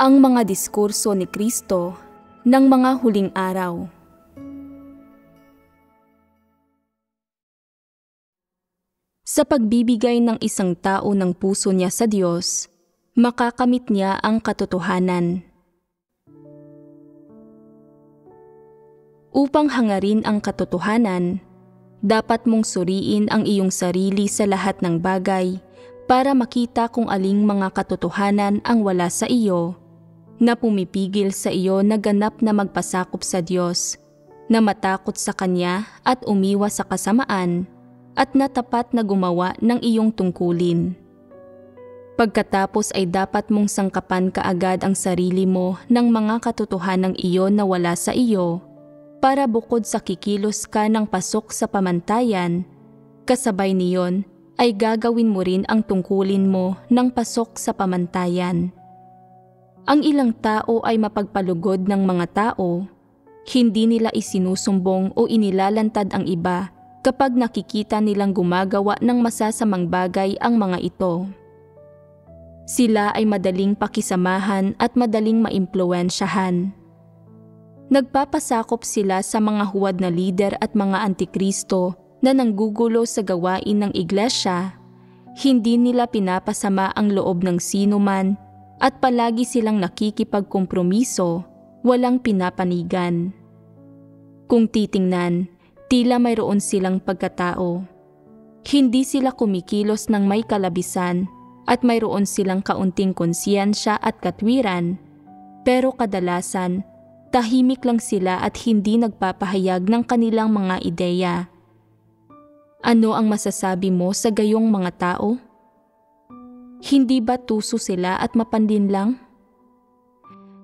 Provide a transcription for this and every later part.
Ang mga diskurso ni Kristo ng mga huling araw. Sa pagbibigay ng isang tao ng puso niya sa Diyos, makakamit niya ang katotohanan. Upang hangarin ang katotohanan, dapat mong suriin ang iyong sarili sa lahat ng bagay para makita kung aling mga katotohanan ang wala sa iyo, na pumipigil sa iyo na ganap na magpasakop sa Diyos, na matakot sa Kanya at umiwas sa kasamaan, at natapat na gumawa ng iyong tungkulin. Pagkatapos ay dapat mong sangkapan kaagad ang sarili mo ng mga katotohanang iyon na wala sa iyo, para bukod sa kikilos ka ng pasok sa pamantayan, kasabay niyon ay gagawin mo rin ang tungkulin mo ng pasok sa pamantayan. Ang ilang tao ay mapagpalugod ng mga tao, hindi nila isinusumbong o inilalantad ang iba kapag nakikita nilang gumagawa ng masasamang bagay ang mga ito. Sila ay madaling pakisamahan at madaling maimpluwensyahan. Nagpapasakop sila sa mga huwad na lider at mga antikristo na nanggugulo sa gawain ng iglesia. Hindi nila pinapasama ang loob ng sinuman at palagi silang nakikipagkompromiso, walang pinapanigan. Kung titingnan, tila mayroon silang pagkatao. Hindi sila kumikilos ng may kalabisan at mayroon silang kaunting konsyensya at katwiran, pero kadalasan, tahimik lang sila at hindi nagpapahayag ng kanilang mga ideya. Ano ang masasabi mo sa gayong mga tao? Hindi ba tuso sila at mapandinlang?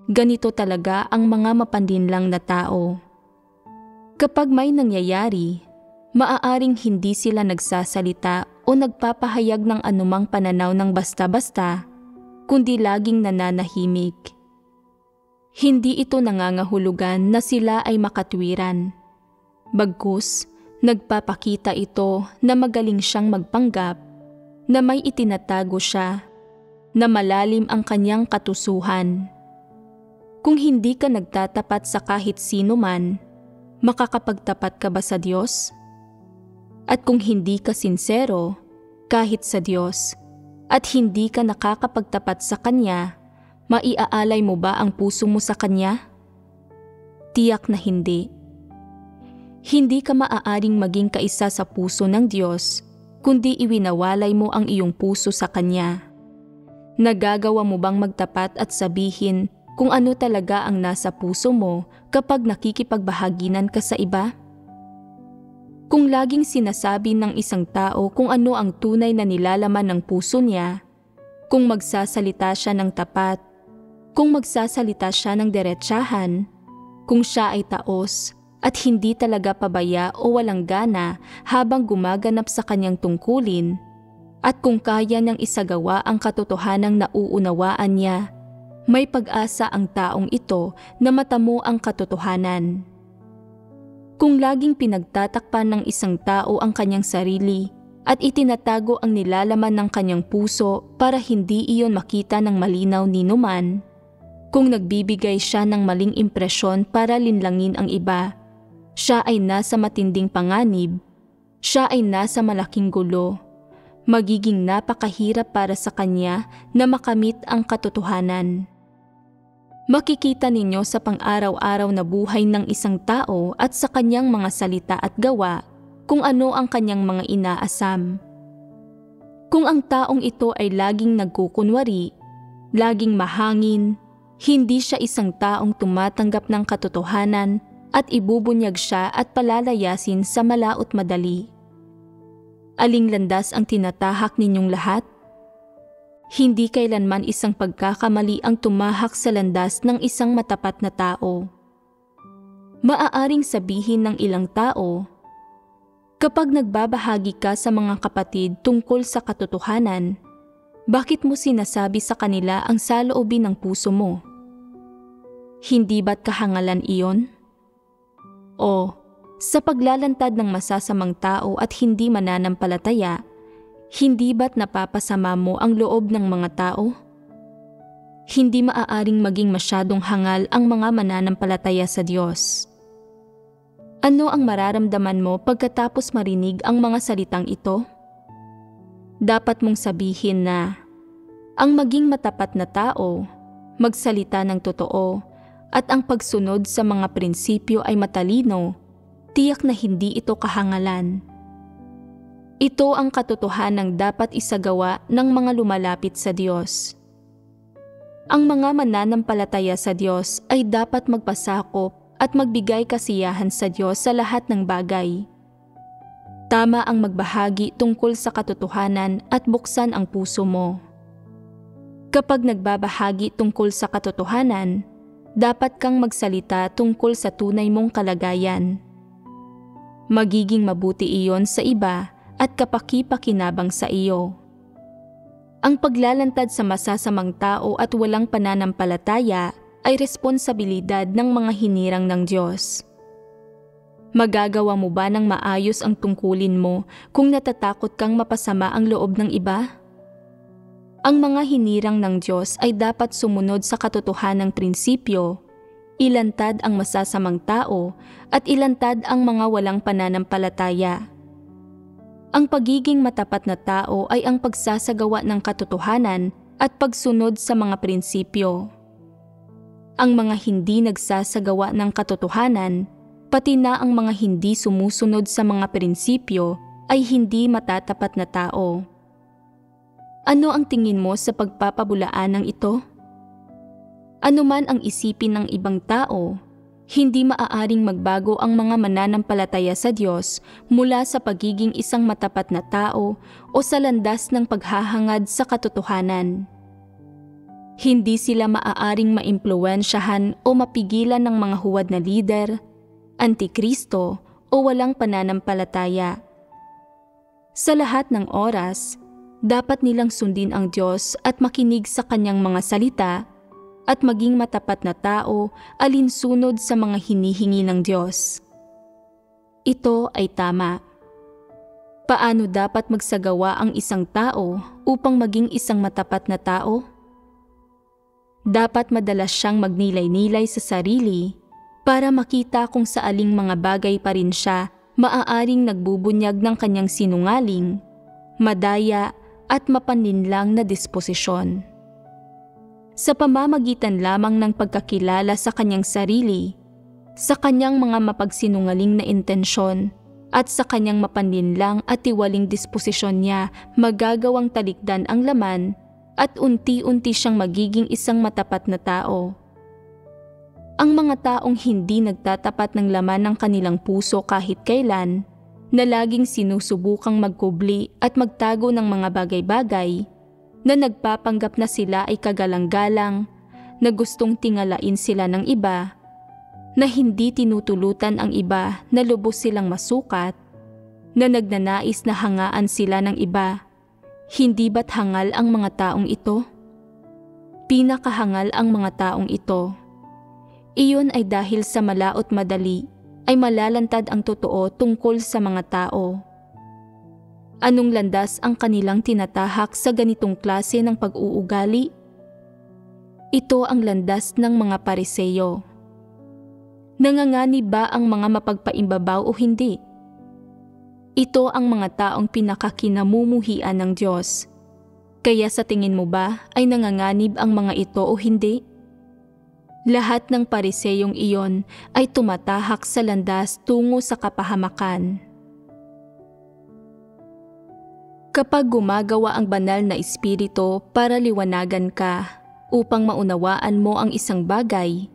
Ganito talaga ang mga mapandinlang na tao. Kapag may nangyayari, maaaring hindi sila nagsasalita o nagpapahayag ng anumang pananaw ng basta-basta, kundi laging nananahimik. Hindi ito nangangahulugan na sila ay makatwiran. Bagkus, nagpapakita ito na magaling siyang magpanggap, na may itinatago siya, na malalim ang kanyang katusuhan. Kung hindi ka nagtatapat sa kahit sino man, makakapagtapat ka ba sa Diyos? At kung hindi ka sinsero, kahit sa Diyos, at hindi ka nakakapagtapat sa Kanya, maiaalay mo ba ang puso mo sa Kanya? Tiyak na hindi. Hindi ka maaaring maging kaisa sa puso ng Diyos, kundi iwinawalay mo ang iyong puso sa Kanya. Nagagawa mo bang magtapat at sabihin kung ano talaga ang nasa puso mo kapag nakikipagbahaginan ka sa iba? Kung laging sinasabi ng isang tao kung ano ang tunay na nilalaman ng puso niya, kung magsasalita siya ng tapat, kung magsasalita siya ng diretsahan, kung siya ay taos at hindi talaga pabaya o walang gana habang gumaganap sa kanyang tungkulin, at kung kaya niyang isagawa ang katotohanang nauunawaan niya, may pag-asa ang taong ito na matamo ang katotohanan. Kung laging pinagtatakpan ng isang tao ang kanyang sarili at itinatago ang nilalaman ng kanyang puso para hindi iyon makita ng malinaw ni numan, kung nagbibigay siya ng maling impresyon para linlangin ang iba, siya ay nasa matinding panganib, siya ay nasa malaking gulo, magiging napakahirap para sa kanya na makamit ang katotohanan. Makikita ninyo sa pang-araw-araw na buhay ng isang tao at sa kanyang mga salita at gawa kung ano ang kanyang mga inaasam. Kung ang taong ito ay laging nagkukunwari, laging mahangin, hindi siya isang taong tumatanggap ng katotohanan at ibubunyag siya at palalayasin sa malaot madali. Aling landas ang tinatahak ninyong lahat? Hindi kailanman isang pagkakamali ang tumahak sa landas ng isang matapat na tao. Maaaring sabihin ng ilang tao, kapag nagbabahagi ka sa mga kapatid tungkol sa katotohanan, bakit mo sinasabi sa kanila ang saloobin ng puso mo? Hindi ba't kahangalan iyon? O, sa paglalantad ng masasamang tao at hindi mananampalataya, hindi ba't napapasama mo ang loob ng mga tao? hindi maaaring maging masyadong hangal ang mga mananampalataya sa Diyos. Ano ang mararamdaman mo pagkatapos marinig ang mga salitang ito? Dapat mong sabihin na, ang maging matapat na tao, magsalita ng totoo, at ang pagsunod sa mga prinsipyo ay matalino, tiyak na hindi ito kahangalan. Ito ang katotohanang dapat isagawa ng mga lumalapit sa Diyos. Ang mga mananampalataya sa Diyos ay dapat magpasakop at magbigay kasiyahan sa Diyos sa lahat ng bagay. Tama ang magbahagi tungkol sa katotohanan at buksan ang puso mo. Kapag nagbabahagi tungkol sa katotohanan, dapat kang magsalita tungkol sa tunay mong kalagayan. Magiging mabuti iyon sa iba at kapaki-pakinabang sa iyo. Ang paglalantad sa masasamang tao at walang pananampalataya ay responsibilidad ng mga hinirang ng Diyos. Magagawa mo ba ng maayos ang tungkulin mo kung natatakot kang mapasama ang loob ng iba? Ang mga hinirang ng Diyos ay dapat sumunod sa katotohanang prinsipyo, ilantad ang masasamang tao at ilantad ang mga walang pananampalataya. Ang pagiging matapat na tao ay ang pagsasagawa ng katotohanan at pagsunod sa mga prinsipyo. Ang mga hindi nagsasagawa ng katotohanan, pati na ang mga hindi sumusunod sa mga prinsipyo ay hindi matatapat na tao. Ano ang tingin mo sa pagpapabulaan ng ito? Ano man ang isipin ng ibang tao, hindi maaaring magbago ang mga mananampalataya sa Diyos mula sa pagiging isang matapat na tao o sa landas ng paghahangad sa katotohanan. Hindi sila maaaring maimpluwensyahan o mapigilan ng mga huwad na lider, antikristo o walang pananampalataya. Sa lahat ng oras, dapat nilang sundin ang Diyos at makinig sa Kanyang mga salita at maging matapat na tao alinsunod sa mga hinihingi ng Diyos. Ito ay tama. Paano dapat magsagawa ang isang tao upang maging isang matapat na tao? Dapat madalas siyang magnilay-nilay sa sarili para makita kung sa aling mga bagay pa rin siya maaaring nagbubunyag ng kanyang sinungaling, madaya at mapaninlang na disposisyon. Sa pamamagitan lamang ng pagkakilala sa kanyang sarili, sa kanyang mga mapagsinungaling na intensyon, at sa kanyang mapaninlang at tiwaling disposisyon niya magagawang talikdan ang laman at unti-unti siyang magiging isang matapat na tao. Ang mga taong hindi nagtatapat ng laman ng kanilang puso kahit kailan, na laging sinusubukang magkubli at magtago ng mga bagay-bagay, na nagpapanggap na sila ay kagalang-galang, na gustong tingalain sila ng iba, na hindi tinutulutan ang iba na lubos silang masukat, na nagnanais na hangaan sila ng iba. Hindi ba't hangal ang mga taong ito? Pinakahangal ang mga taong ito. Iyon ay dahil sa malaot madali ay malalantad ang totoo tungkol sa mga tao. Anong landas ang kanilang tinatahak sa ganitong klase ng pag-uugali? Ito ang landas ng mga Pariseyo. Nanganganib ba ang mga mapagpaimbabaw o hindi? Ito ang mga taong pinakakinamumuhian ng Diyos. Kaya sa tingin mo ba ay nanganganib ang mga ito o hindi? Lahat ng Pariseyong iyon ay tumatahak sa landas tungo sa kapahamakan. Kapag gumagawa ang banal na espiritu para liwanagan ka upang maunawaan mo ang isang bagay,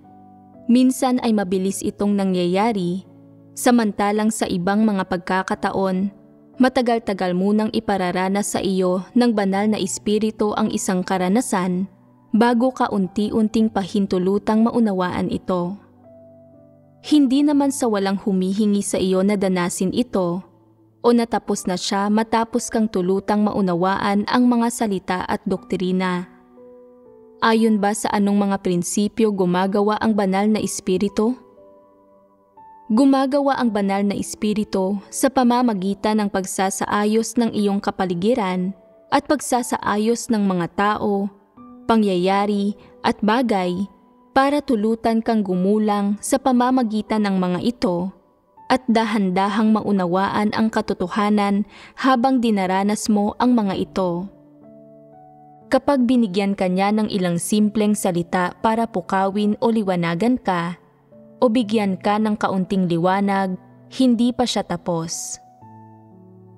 minsan ay mabilis itong nangyayari, samantalang sa ibang mga pagkakataon, matagal-tagal munang ipararanas sa iyo ng banal na espiritu ang isang karanasan bago ka unti-unting pahintulutang maunawaan ito. Hindi naman sa walang humihingi sa iyo na danasin ito, o natapos na siya matapos kang tulutang maunawaan ang mga salita at doktrina. Ayon ba sa anong mga prinsipyo gumagawa ang banal na espiritu? Gumagawa ang banal na espiritu sa pamamagitan ng pagsasaayos ng iyong kapaligiran at pagsasaayos ng mga tao, pangyayari at bagay para tulutan kang gumulang sa pamamagitan ng mga ito at dahan-dahang maunawaan ang katotohanan habang dinaranas mo ang mga ito. Kapag binigyan ka niya ng ilang simpleng salita para pukawin o liwanagan ka, o bigyan ka ng kaunting liwanag, hindi pa siya tapos.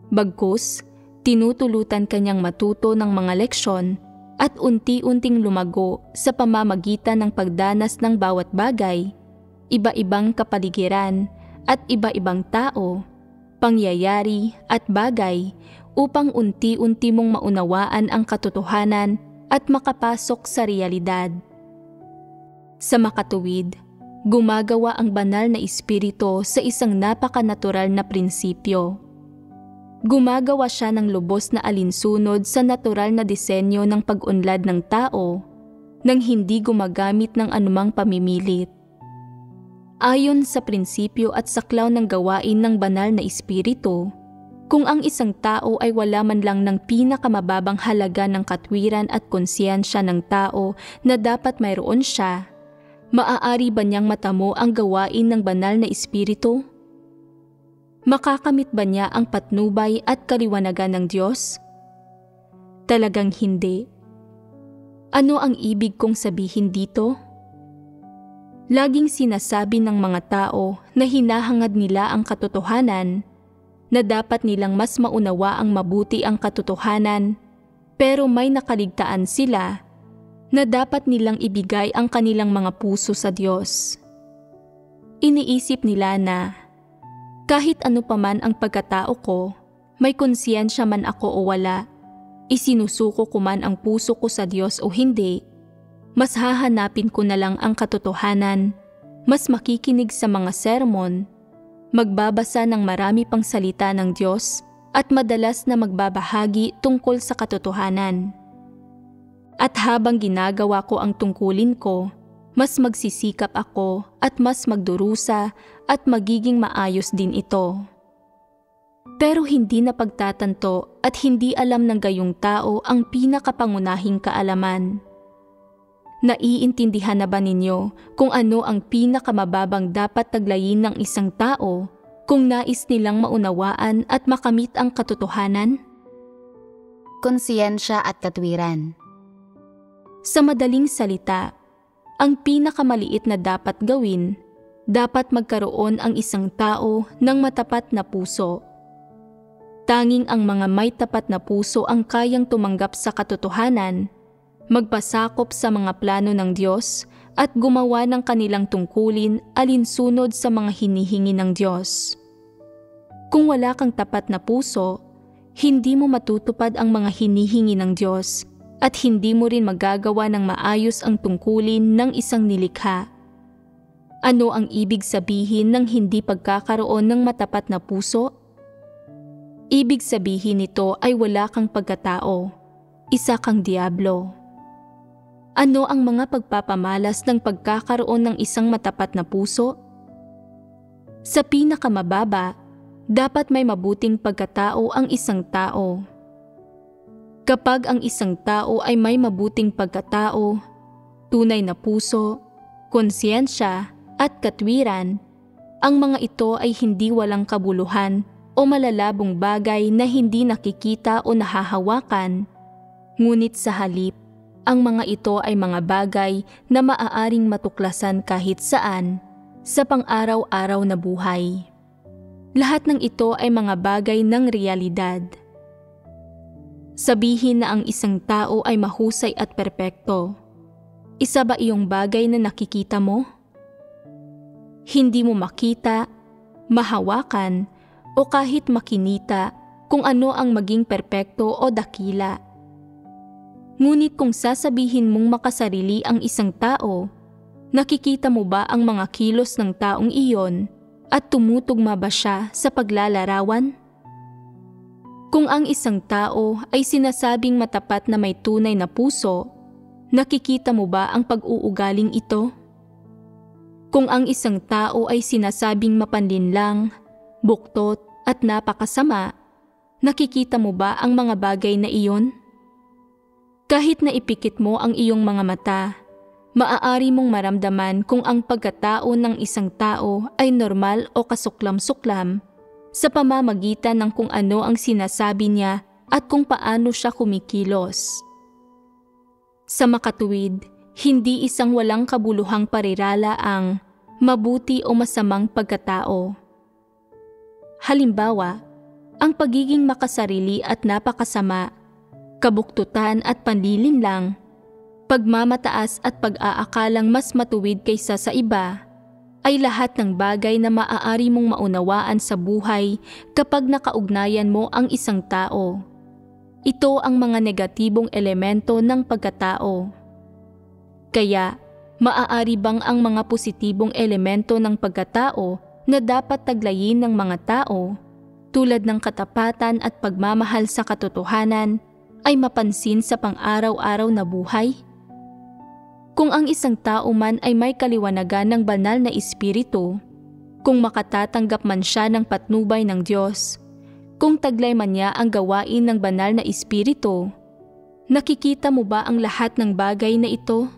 Bagkus, tinutulutan ka niyang matuto ng mga leksyon at unti-unting lumago sa pamamagitan ng pagdanas ng bawat bagay, iba-ibang kapaligiran at iba-ibang tao, pangyayari at bagay upang unti-unti mong maunawaan ang katotohanan at makapasok sa realidad. Sa makatuwid, gumagawa ang banal na espiritu sa isang napakanatural na prinsipyo. Gumagawa siya ng lubos na alinsunod sa natural na disenyo ng pag-unlad ng tao nang hindi gumagamit ng anumang pamimilit. Ayon sa prinsipyo at saklaw ng gawain ng banal na espiritu, kung ang isang tao ay wala man lang ng pinakamababang halaga ng katwiran at konsyensya ng tao na dapat mayroon siya, maaari ba niyang matamo ang gawain ng banal na espiritu? Makakamit ba niya ang patnubay at kaliwanagan ng Diyos? Talagang hindi. Ano ang ibig kong sabihin dito? Laging sinasabi ng mga tao na hinahangad nila ang katotohanan, na dapat nilang mas maunawa ang mabuti ang katotohanan, pero may nakaligtaan sila na dapat nilang ibigay ang kanilang mga puso sa Diyos. Iniisip nila na kahit ano paman ang pagkatao ko, may konsyensya man ako o wala, isinusuko ko man ang puso ko sa Diyos o hindi, mas hahanapin ko na lang ang katotohanan, mas makikinig sa mga sermon, magbabasa ng marami pang salita ng Diyos at madalas na magbabahagi tungkol sa katotohanan. At habang ginagawa ko ang tungkulin ko, mas magsisikap ako at mas magdurusa at magiging maayos din ito. Pero hindi napagtatanto at hindi alam ng gayong tao ang pinakapangunahing kaalaman. Naiintindihan na ba ninyo kung ano ang pinakamababang dapat taglayin ng isang tao kung nais nilang maunawaan at makamit ang katotohanan? Konsiyensya at katwiran. Sa madaling salita, ang pinakamaliit na dapat gawin, dapat magkaroon ang isang tao ng matapat na puso. Tanging ang mga may tapat na puso ang kayang tumanggap sa katotohanan, magpasakop sa mga plano ng Diyos at gumawa ng kanilang tungkulin alinsunod sa mga hinihingi ng Diyos. Kung wala kang tapat na puso, hindi mo matutupad ang mga hinihingi ng Diyos at hindi mo rin magagawa ng maayos ang tungkulin ng isang nilikha. Ano ang ibig sabihin ng hindi pagkakaroon ng matapat na puso? Ibig sabihin nito ay wala kang pagkatao, isa kang diablo. Ano ang mga pagpapamalas ng pagkakaroon ng isang matapat na puso? Sa pinakamababa, dapat may mabuting pagkatao ang isang tao. Kapag ang isang tao ay may mabuting pagkatao, tunay na puso, konsyensya at katwiran, ang mga ito ay hindi walang kabuluhan o malalabong bagay na hindi nakikita o nahahawakan, ngunit sa halip, ang mga ito ay mga bagay na maaaring matuklasan kahit saan sa pang-araw-araw na buhay. Lahat ng ito ay mga bagay ng realidad. Sabihin na ang isang tao ay mahusay at perpekto. Isa ba iyong bagay na nakikita mo? Hindi mo makita, mahawakan, o kahit makinita kung ano ang maging perpekto o dakila. Ngunit kung sasabihin mong makasarili ang isang tao, nakikita mo ba ang mga kilos ng taong iyon at tumutugma ba siya sa paglalarawan? Kung ang isang tao ay sinasabing matapat na may tunay na puso, nakikita mo ba ang pag-uugaling ito? Kung ang isang tao ay sinasabing mapanlinlang, buktot at napakasama, nakikita mo ba ang mga bagay na iyon? Kahit na ipikit mo ang iyong mga mata, Maaari mong maramdaman kung ang pagkatao ng isang tao ay normal o kasuklam-suklam sa pamamagitan ng kung ano ang sinasabi niya at kung paano siya kumikilos. Sa makatuwid, hindi isang walang kabuluhang parirala ang mabuti o masamang pagkatao. Halimbawa, ang pagiging makasarili at napakasama, kabuktutan at panlilinlang, pagmamataas at pag-aakalang mas matuwid kaysa sa iba, ay lahat ng bagay na maaari mong maunawaan sa buhay kapag nakaugnayan mo ang isang tao. Ito ang mga negatibong elemento ng pagkatao. Kaya, maaari bang ang mga positibong elemento ng pagkatao na dapat taglayin ng mga tao, tulad ng katapatan at pagmamahal sa katotohanan, ay mapansin sa pang-araw-araw na buhay? Kung ang isang tao man ay may kaliwanagan ng banal na espiritu, kung makatatanggap man siya ng patnubay ng Diyos, kung taglay man niya ang gawain ng banal na espiritu, nakikita mo ba ang lahat ng bagay na ito?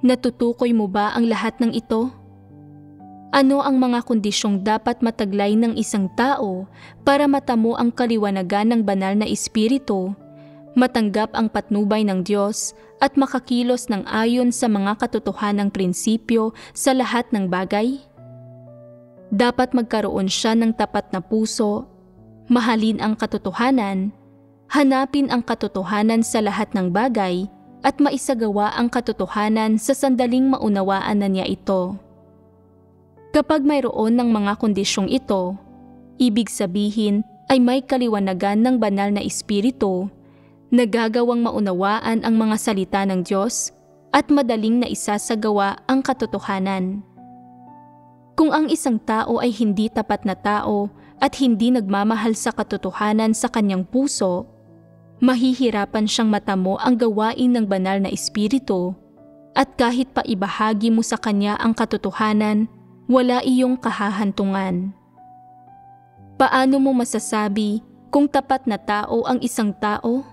Natutukoy mo ba ang lahat ng ito? Ano ang mga kondisyong dapat mataglay ng isang tao para matamo ang kaliwanagan ng banal na espiritu, matanggap ang patnubay ng Diyos at makakilos ng ayon sa mga katotohanang prinsipyo sa lahat ng bagay? Dapat magkaroon siya ng tapat na puso, mahalin ang katotohanan, hanapin ang katotohanan sa lahat ng bagay, at maisagawa ang katotohanan sa sandaling maunawaan na niya ito. Kapag mayroon ng mga kondisyong ito, ibig sabihin ay may kaliwanagan ng banal na espiritu, nagagawang maunawaan ang mga salita ng Diyos at madaling na isasagawa ang katotohanan. Kung ang isang tao ay hindi tapat na tao at hindi nagmamahal sa katotohanan sa kanyang puso, mahihirapan siyang matamo ang gawain ng banal na espiritu, at kahit pa ibahagi mo sa kanya ang katotohanan, wala iyong kahahantungan. Paano mo masasabi kung tapat na tao ang isang tao?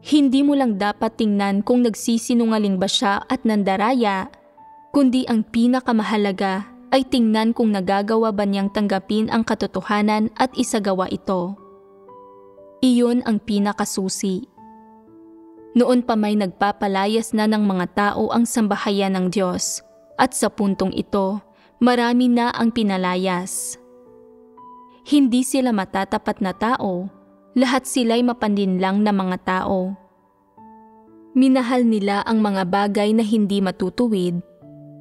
Hindi mo lang dapat tingnan kung nagsisinungaling ba siya at nandaraya, kundi ang pinakamahalaga ay tingnan kung nagagawa ba niyang tanggapin ang katotohanan at isagawa ito. Iyon ang pinakasusi. Noon pa may nagpapalayas na ng mga tao ang sambahayan ng Diyos, at sa puntong ito, marami na ang pinalayas. Hindi sila matatapat na tao, lahat sila'y mapanlinlang na mga tao. Minahal nila ang mga bagay na hindi matutuwid,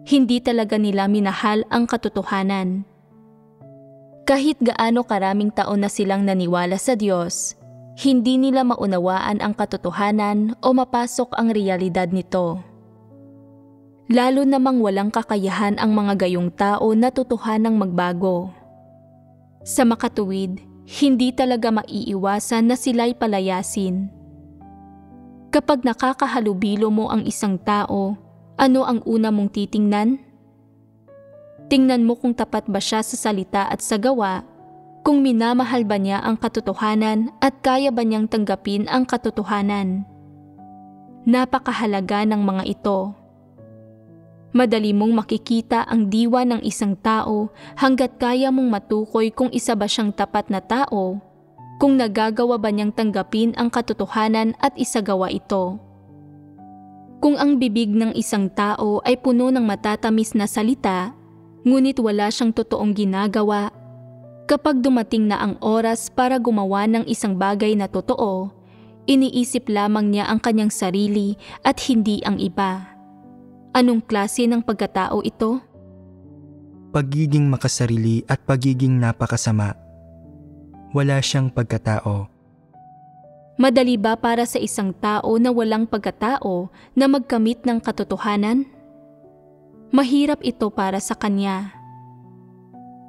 hindi talaga nila minahal ang katotohanan. Kahit gaano karaming taon na silang naniwala sa Diyos, hindi nila maunawaan ang katotohanan o mapasok ang realidad nito. Lalo namang walang kakayahan ang mga gayong tao na totohanang magbago. Sa makatuwid, hindi talaga maiiwasan na sila'y palayasin. Kapag nakakahalubilo mo ang isang tao, ano ang una mong titingnan? Tingnan mo kung tapat ba siya sa salita at sa gawa, kung minamahal ba niya ang katotohanan at kaya ba niyang tanggapin ang katotohanan. Napakahalaga ng mga ito. Madali mong makikita ang diwa ng isang tao hanggat kaya mong matukoy kung isa ba siyang tapat na tao, kung nagagawa ba niyang tanggapin ang katotohanan at isagawa ito. Kung ang bibig ng isang tao ay puno ng matatamis na salita, ngunit wala siyang totoong ginagawa, kapag dumating na ang oras para gumawa ng isang bagay na totoo, iniisip lamang niya ang kanyang sarili at hindi ang iba. Anong klase ng pagkatao ito? Pagiging makasarili at pagiging napakasama. Wala siyang pagkatao. Madali ba para sa isang tao na walang pagkatao na magkamit ng katotohanan? Mahirap ito para sa kanya.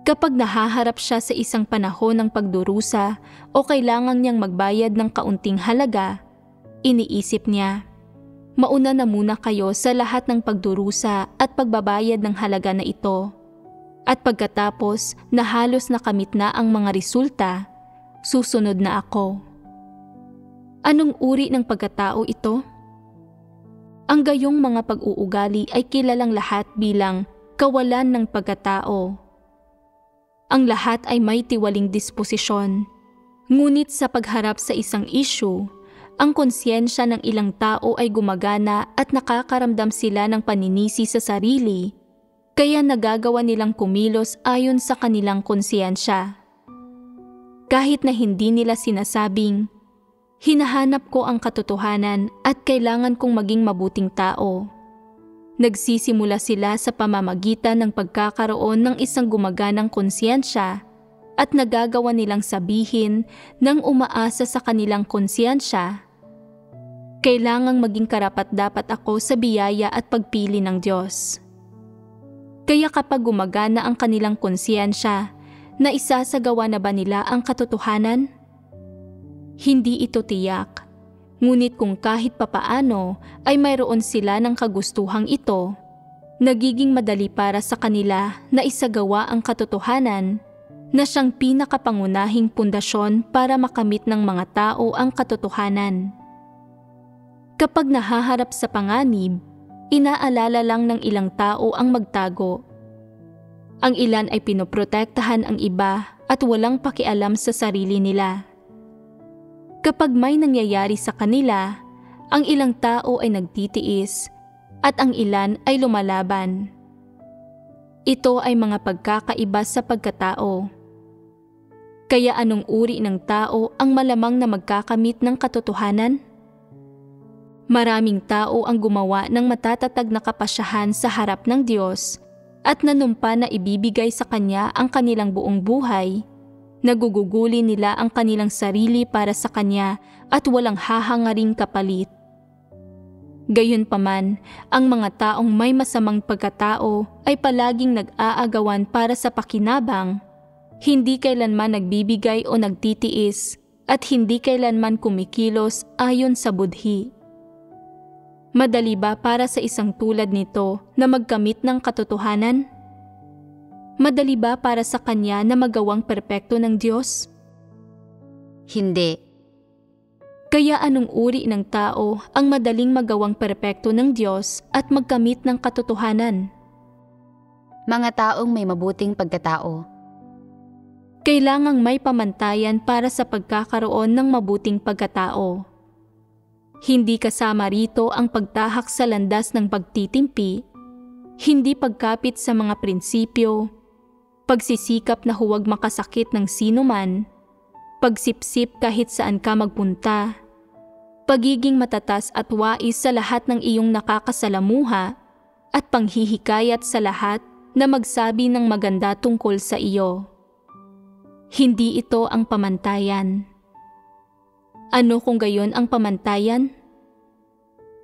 Kapag nahaharap siya sa isang panahon ng pagdurusa o kailangan niyang magbayad ng kaunting halaga, iniisip niya, mauna na muna kayo sa lahat ng pagdurusa at pagbabayad ng halaga na ito. At pagkatapos na halos nakamit na ang mga resulta, susunod na ako. Anong uri ng pagkatao ito? Ang gayong mga pag-uugali ay kilalang lahat bilang kawalan ng pagkatao. Ang lahat ay may tiwaling disposisyon. Ngunit sa pagharap sa isang issue, ang konsyensya ng ilang tao ay gumagana at nakakaramdam sila ng paninisi sa sarili, kaya nagagawa nilang kumilos ayon sa kanilang konsyensya. Kahit na hindi nila sinasabing, hinahanap ko ang katotohanan at kailangan kong maging mabuting tao. Nagsisimula sila sa pamamagitan ng pagkakaroon ng isang gumaganang konsyensya at nagagawa nilang sabihin ng umaasa sa kanilang konsyensya, kailangang maging karapat-dapat ako sa biyaya at pagpili ng Diyos. Kaya kapag gumagana ang kanilang konsyensya, na isasagawa na ba nila ang katotohanan? Hindi ito tiyak. Ngunit kung kahit papaano ay mayroon sila ng kagustuhang ito, nagiging madali para sa kanila na isagawa ang katotohanan na siyang pinakapangunahing pundasyon para makamit ng mga tao ang katotohanan. Kapag nahaharap sa panganib, inaalala lang ng ilang tao ang magtago. Ang ilan ay pinoprotektahan ang iba at walang pakialam sa sarili nila. Kapag may nangyayari sa kanila, ang ilang tao ay nagtitiis at ang ilan ay lumalaban. Ito ay mga pagkakaiba sa pagkatao. Kaya anong uri ng tao ang malamang na magkakamit ng katotohanan? Maraming tao ang gumawa ng matatatag na kapasyahan sa harap ng Diyos at nanumpa na ibibigay sa Kanya ang kanilang buong buhay. Naguguguli nila ang kanilang sarili para sa Kanya at walang hahangaring kapalit. Gayunpaman, ang mga taong may masamang pagkatao ay palaging nag-aagawan para sa pakinabang, hindi kailanman nagbibigay o nagtitiis at hindi kailanman kumikilos ayon sa budhi. Madali ba para sa isang tulad nito na magkamit ng katotohanan? Madali ba para sa kanya na magawang perpekto ng Diyos? Hindi. Kaya anong uri ng tao ang madaling magawang perpekto ng Diyos at magkamit ng katotohanan? Mga taong may mabuting pagkatao. Kailangang may pamantayan para sa pagkakaroon ng mabuting pagkatao. Hindi kasama rito ang pagtahak sa landas ng pagtitimpi, hindi pagkapit sa mga prinsipyo, pagsisikap na huwag makasakit ng sinuman, pagsipsip kahit saan ka magpunta, pagiging matatas at wais sa lahat ng iyong nakakasalamuha, at panghihikayat sa lahat na magsabi ng maganda tungkol sa iyo. Hindi ito ang pamantayan. Ano kung gayon ang pamantayan?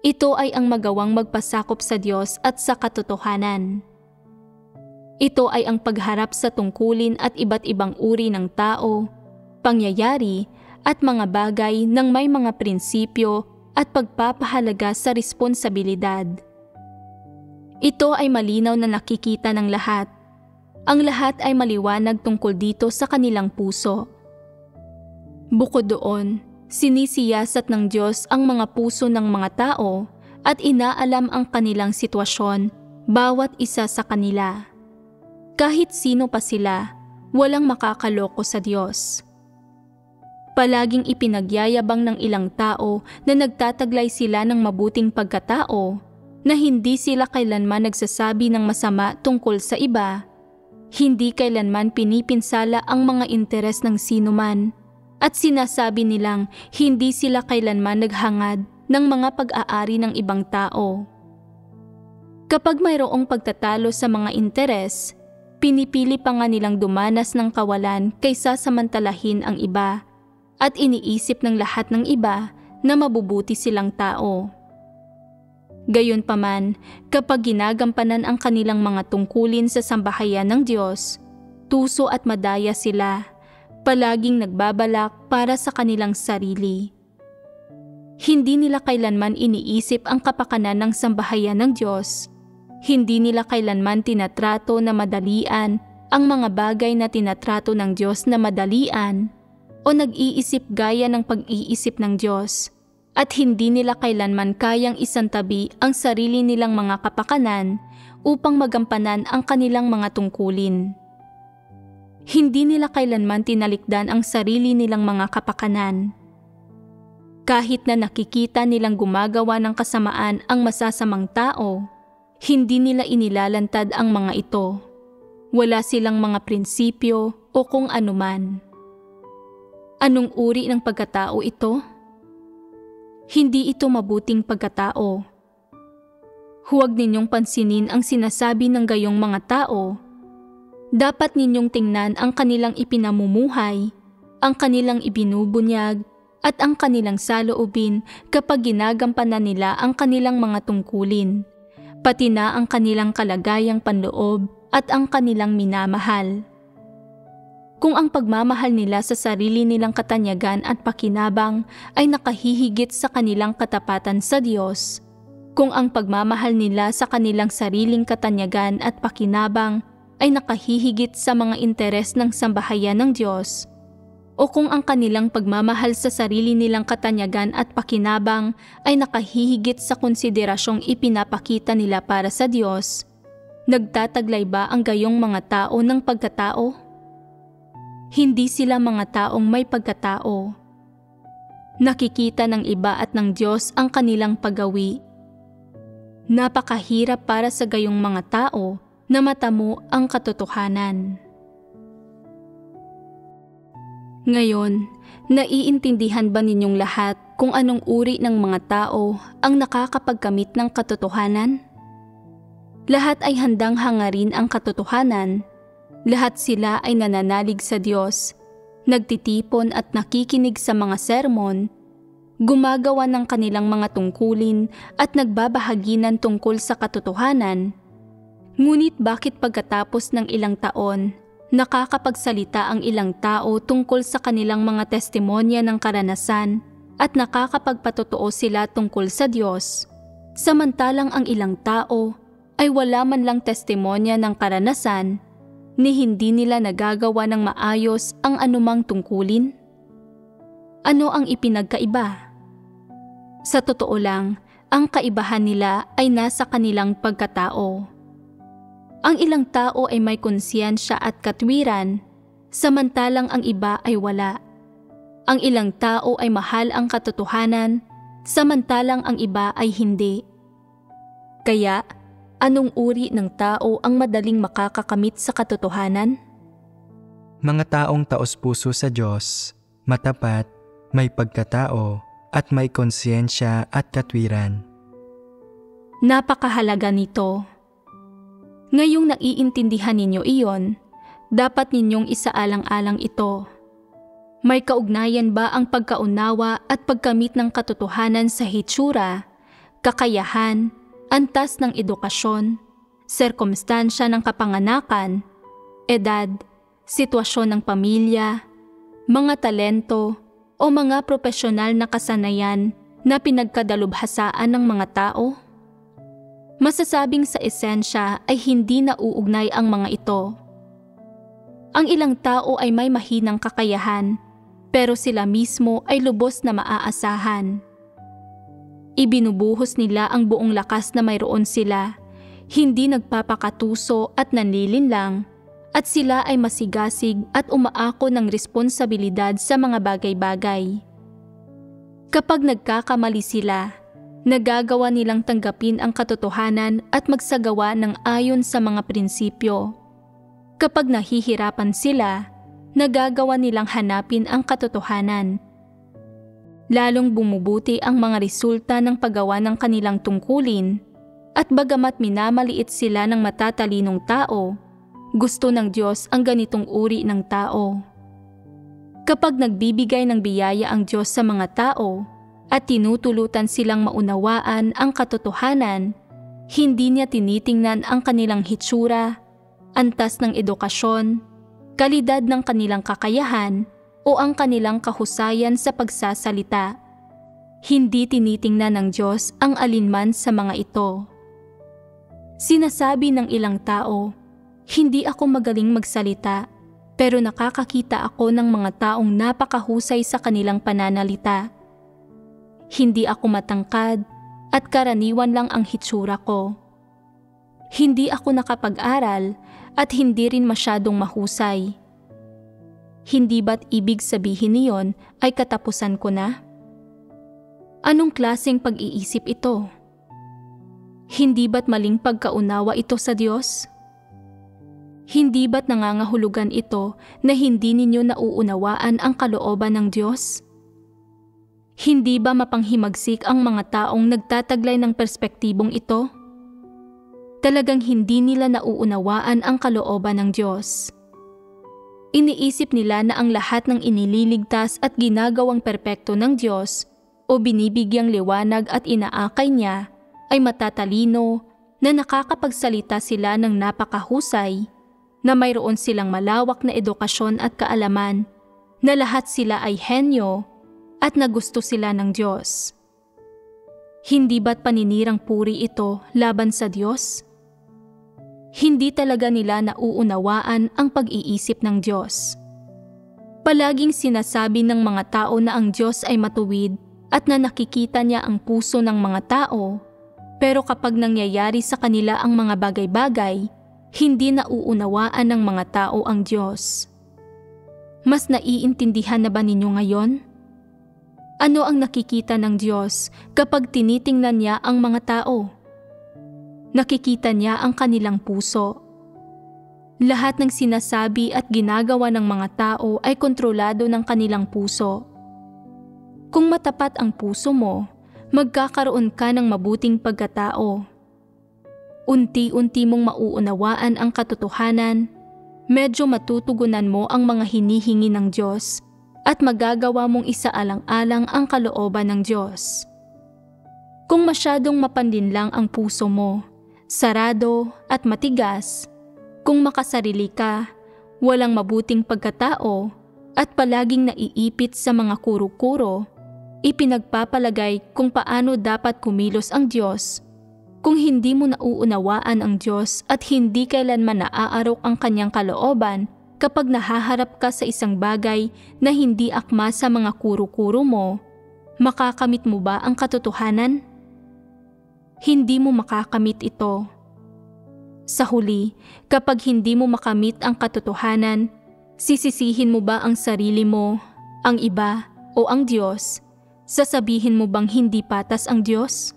Ito ay ang magawang magpasakop sa Diyos at sa katotohanan. Ito ay ang pagharap sa tungkulin at iba't ibang uri ng tao, pangyayari at mga bagay ng may mga prinsipyo at pagpapahalaga sa responsibilidad. Ito ay malinaw na nakikita ng lahat. Ang lahat ay maliwanag tungkol dito sa kanilang puso. Bukod doon, sinisiyasat ng Diyos ang mga puso ng mga tao at inaalam ang kanilang sitwasyon, bawat isa sa kanila. Kahit sino pa sila, walang makakaloko sa Diyos. Palaging ipinagyayabang ng ilang tao na nagtataglay sila ng mabuting pagkatao, na hindi sila kailanman nagsasabi ng masama tungkol sa iba, hindi kailanman pinipinsala ang mga interes ng sinuman, at sinasabi nilang hindi sila kailanman naghangad ng mga pag-aari ng ibang tao. Kapag mayroong pagtatalo sa mga interes, pinipili pa nga nilang dumanas ng kawalan kaysa samantalahin ang iba, at iniisip ng lahat ng iba na mabubuti silang tao. Gayunpaman, kapag ginagampanan ang kanilang mga tungkulin sa sambahayan ng Diyos, tuso at madaya sila, palaging nagbabalak para sa kanilang sarili. Hindi nila kailanman iniisip ang kapakanan ng sambahayan ng Diyos. Hindi nila kailanman tinatrato na madalian ang mga bagay na tinatrato ng Diyos na madalian, o nag-iisip gaya ng pag-iisip ng Diyos, at hindi nila kailanman kayang isantabi ang sarili nilang mga kapakanan upang magampanan ang kanilang mga tungkulin. Hindi nila kailanman tinalikdan ang sarili nilang mga kapakanan. Kahit na nakikita nilang gumagawa ng kasamaan ang masasamang tao, hindi nila inilalantad ang mga ito. Wala silang mga prinsipyo o kung anuman. Anong uri ng pagkatao ito? Hindi ito mabuting pagkatao. Huwag ninyong pansinin ang sinasabi ng gayong mga tao. Dapat ninyong tingnan ang kanilang ipinamumuhay, ang kanilang ibinubunyag, at ang kanilang saloobin kapag ginagampanan nila ang kanilang mga tungkulin, pati na ang kanilang kalagayang panloob at ang kanilang minamahal. Kung ang pagmamahal nila sa sarili nilang katanyagan at pakinabang ay nakahihigit sa kanilang katapatan sa Diyos, kung ang pagmamahal nila sa kanilang sariling katanyagan at pakinabang ay nakahihigit sa mga interes ng sambahayan ng Diyos, o kung ang kanilang pagmamahal sa sarili nilang katanyagan at pakinabang ay nakahihigit sa konsiderasyong ipinapakita nila para sa Diyos, nagtataglay ba ang gayong mga tao ng pagkatao? Hindi sila mga taong may pagkatao. Nakikita ng iba at ng Diyos ang kanilang paggawi. Napakahirap para sa gayong mga tao na matamo ang katotohanan. Ngayon, naiintindihan ba ninyong lahat kung anong uri ng mga tao ang nakakapagkamit ng katotohanan? Lahat ay handang hangarin ang katotohanan. Lahat sila ay nananalig sa Diyos, nagtitipon at nakikinig sa mga sermon, gumagawa ng kanilang mga tungkulin at nagbabahaginan tungkol sa katotohanan. Ngunit bakit pagkatapos ng ilang taon, nakakapagsalita ang ilang tao tungkol sa kanilang mga testimonya ng karanasan at nakakapagpatotoo sila tungkol sa Diyos, samantalang ang ilang tao ay wala man lang testimonya ng karanasan ni hindi nila nagagawa ng maayos ang anumang tungkulin? Ano ang ipinagkaiba? Sa totoo lang, ang kaibahan nila ay nasa kanilang pagkatao. Ang ilang tao ay may konsyensya at katwiran, samantalang ang iba ay wala. Ang ilang tao ay mahal ang katotohanan, samantalang ang iba ay hindi. Kaya, anong uri ng tao ang madaling makakakamit sa katotohanan? Mga taong taos-puso sa Diyos, matapat, may pagkatao, at may konsyensya at katwiran. Napakahalaga nito. Ngayong naiintindihan ninyo iyon, dapat ninyong isaalang-alang ito. May kaugnayan ba ang pagkaunawa at pagkamit ng katotohanan sa hitsura, kakayahan, antas ng edukasyon, sirkumstansya ng kapanganakan, edad, sitwasyon ng pamilya, mga talento, o mga profesional na kasanayan na pinagkadalubhasaan ng mga tao? Masasabing sa esensya ay hindi nauugnay ang mga ito. Ang ilang tao ay may mahinang kakayahan, pero sila mismo ay lubos na maaasahan. Ibinubuhos nila ang buong lakas na mayroon sila, hindi nagpapakatuso at nanlilinlang, at sila ay masigasig at umaako ng responsibilidad sa mga bagay-bagay. Kapag nagkakamali sila, nagagawa nilang tanggapin ang katotohanan at magsagawa ng ayon sa mga prinsipyo. Kapag nahihirapan sila, nagagawa nilang hanapin ang katotohanan. Lalong bumubuti ang mga resulta ng paggawa ng kanilang tungkulin, at bagamat minamaliit sila ng matatalinong tao, gusto ng Diyos ang ganitong uri ng tao. Kapag nagbibigay ng biyaya ang Diyos sa mga tao at tinutulutan silang maunawaan ang katotohanan, hindi niya tinitingnan ang kanilang hitsura, antas ng edukasyon, kalidad ng kanilang kakayahan, o ang kanilang kahusayan sa pagsasalita. Hindi tinitingnan ng Diyos ang alinman sa mga ito. Sinasabi ng ilang tao, "Hindi ako magaling magsalita, pero nakakakita ako ng mga taong napakahusay sa kanilang pananalita." Hindi ako matangkad at karaniwan lang ang hitsura ko. Hindi ako nakapag-aral at hindi rin masyadong mahusay. Hindi ba't ibig sabihin niyon ay katapusan ko na? Anong klaseng pag-iisip ito? Hindi ba't maling pagkaunawa ito sa Diyos? Hindi ba't nangangahulugan ito na hindi ninyo nauunawaan ang kalooban ng Diyos? Hindi ba mapanghimagsik ang mga taong nagtataglay ng perspektibong ito? Talagang hindi nila nauunawaan ang kalooban ng Diyos. Iniisip nila na ang lahat ng inililigtas at ginagawang perpekto ng Diyos o binibigyang liwanag at inaakay niya ay matatalino, na nakakapagsalita sila ng napakahusay, na mayroon silang malawak na edukasyon at kaalaman, na lahat sila ay henyo at na gusto sila ng Diyos. Hindi ba't paninirang puri ito laban sa Diyos? Hindi talaga nila nauunawaan ang pag-iisip ng Diyos. Palaging sinasabi ng mga tao na ang Diyos ay matuwid at na nakikita niya ang puso ng mga tao, pero kapag nangyayari sa kanila ang mga bagay-bagay, hindi nauunawaan ng mga tao ang Diyos. Mas naiintindihan na ba ninyo ngayon? Ano ang nakikita ng Diyos kapag tinitingnan niya ang mga tao? Nakikita niya ang kanilang puso. Lahat ng sinasabi at ginagawa ng mga tao ay kontrolado ng kanilang puso. Kung matapat ang puso mo, magkakaroon ka ng mabuting pagkatao. Unti-unti mong mauunawaan ang katotohanan, medyo matutugunan mo ang mga hinihingi ng Diyos, at magagawa mong isaalang-alang ang kalooban ng Diyos. Kung masyadong mapanlinlang ang puso mo, sarado at matigas, kung makasarili ka, walang mabuting pagkatao, at palaging naiipit sa mga kuro-kuro, ipinagpapalagay kung paano dapat kumilos ang Diyos. Kung hindi mo nauunawaan ang Diyos at hindi kailanman naaarok ang kanyang kalooban kapag nahaharap ka sa isang bagay na hindi akma sa mga kuro-kuro mo, makakamit mo ba ang katotohanan? Hindi mo makakamit ito. Sa huli, kapag hindi mo makamit ang katotohanan, sisisihin mo ba ang sarili mo, ang iba, o ang Diyos? Sasabihin mo bang hindi patas ang Diyos?